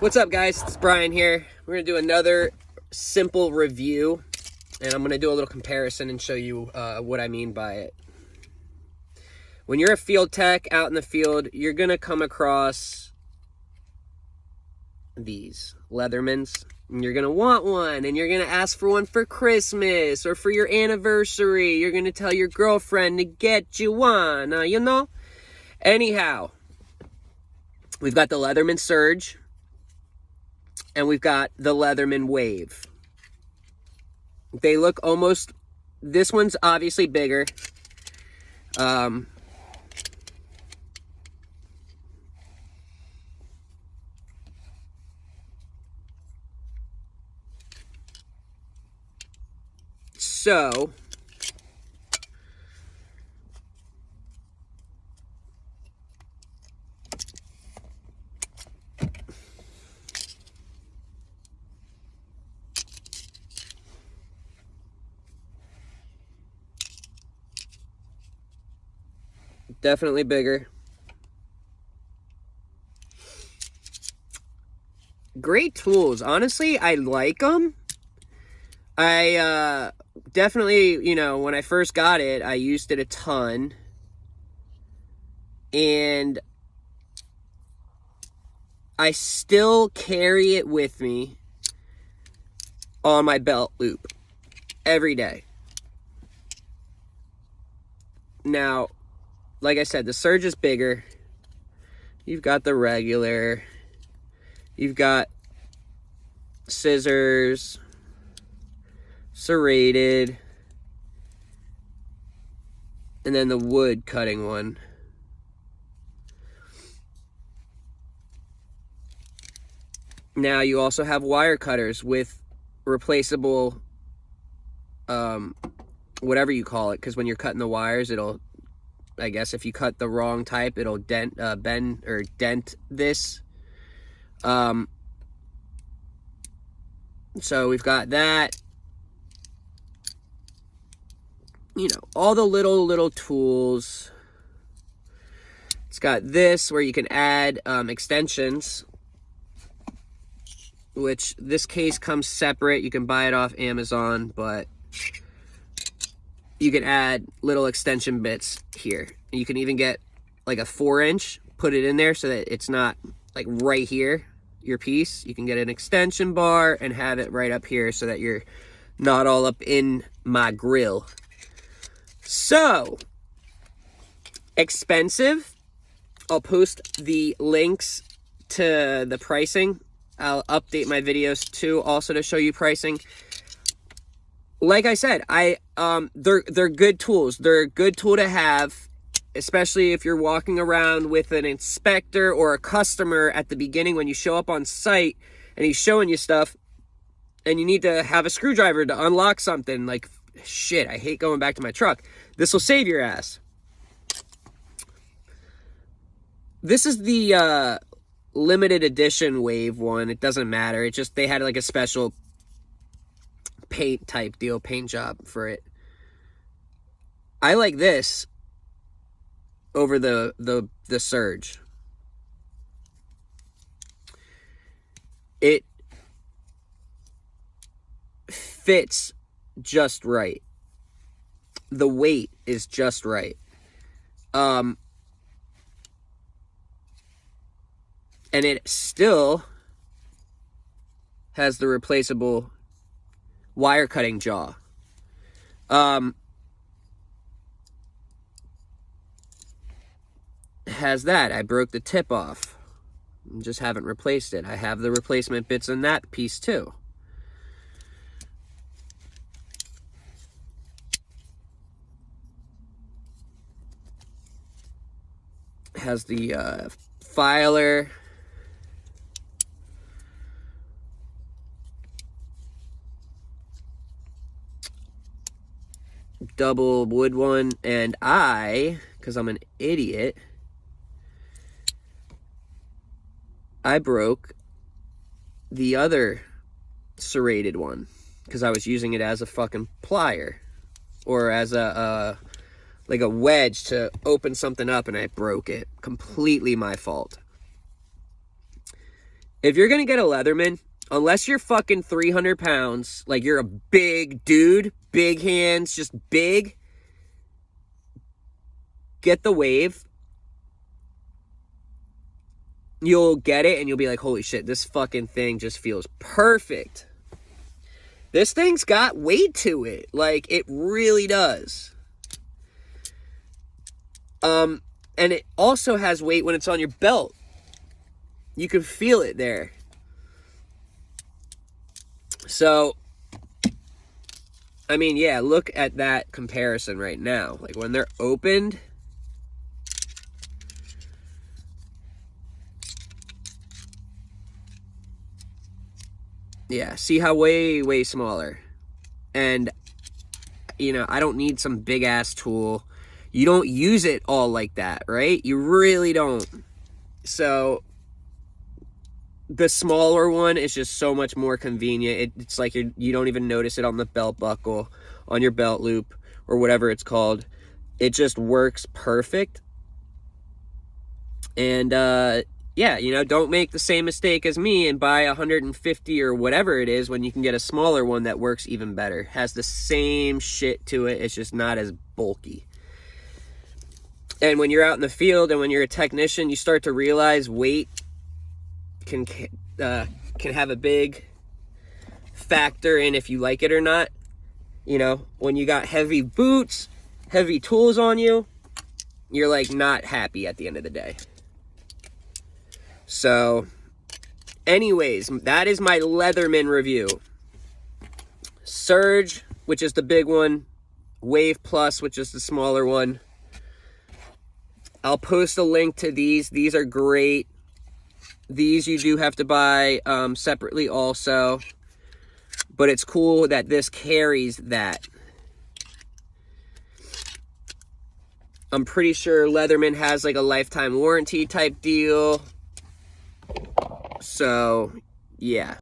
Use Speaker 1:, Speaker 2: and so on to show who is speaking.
Speaker 1: What's up, guys? It's Brian here. We're going to do another simple review, and I'm going to do a little comparison and show you what I mean by it. When you're a field tech out in the field, you're going to come across these leathermans, and you're going to want one, and you're going to ask for one for Christmas or for your anniversary. You're going to tell your girlfriend to get you one, you know? Anyhow, we've got the Leatherman Surge, and we've got the Leatherman Wave. They look almost... This one's obviously bigger. So... definitely bigger. Great tools. Honestly, I like them. I definitely, you know, when I first got it, I used it a ton. And I still carry it with me on my belt loop every day. Now, like I said, the Surge is bigger. You've got the regular. You've got scissors, serrated, and then the wood cutting one. Now you also have wire cutters with replaceable, whatever you call it, because when you're cutting the wires, it'll, I guess if you cut the wrong type, it'll bend or dent this. So we've got that. You know, all the little tools. It's got this where you can add extensions, which this case comes separate. You can buy it off Amazon, but you can add little extension bits here. You can even get like a 4-inch, put it in there so that it's not like right here, your piece. You can get an extension bar and have it right up here so that you're not all up in my grill. So, expensive. I'll post the links to the pricing. I'll update my videos too, also to show you pricing. Like I said, they're good tools. They're a good tool to have, especially if you're walking around with an inspector or a customer at the beginning when you show up on site and he's showing you stuff and you need to have a screwdriver to unlock something. Like, shit, I hate going back to my truck. This will save your ass. This is the limited edition Wave one. It doesn't matter. It just, they had like a special paint type deal, paint job for it. I like this over the Surge. It fits just right. The weight is just right. And it still has the replaceable wire cutting jaw. Has that. I broke the tip off. Just haven't replaced it. I have the replacement bits in that piece too. Has the filer. Double wood one, and because I'm an idiot, I broke the other serrated one because I was using it as a fucking plier or as a like a wedge to open something up, and I broke it. Completely my fault. If you're going to get a Leatherman, unless you're fucking 300 pounds, like you're a big dude, big hands, just big, get the Wave. You'll get it and you'll be like, holy shit, this fucking thing just feels perfect. This thing's got weight to it. Like, it really does. And it also has weight when it's on your belt. You can feel it there. So, I mean, yeah, look at that comparison right now. Like, when they're opened, yeah, see how way smaller. And, you know, I don't need some big-ass tool. You don't use it all like that, right? You really don't. So, the smaller one is just so much more convenient. It's like you don't even notice it on the belt buckle, on your belt loop, or whatever it's called. It just works perfect. And, yeah, you know, don't make the same mistake as me and buy 150 or whatever it is when you can get a smaller one that works even better. Has the same shit to it. It's just not as bulky. And when you're out in the field and when you're a technician, you start to realize weight can have a big factor in if you like it or not. You know, when you got heavy boots, heavy tools on you, you're like not happy at the end of the day. So, anyways, that is my Leatherman review. Surge, which is the big one. Wave Plus, which is the smaller one. I'll post a link to these. These are great. These you do have to buy separately also. But it's cool that this carries that. I'm pretty sure Leatherman has like a lifetime warranty type deal. So, yeah.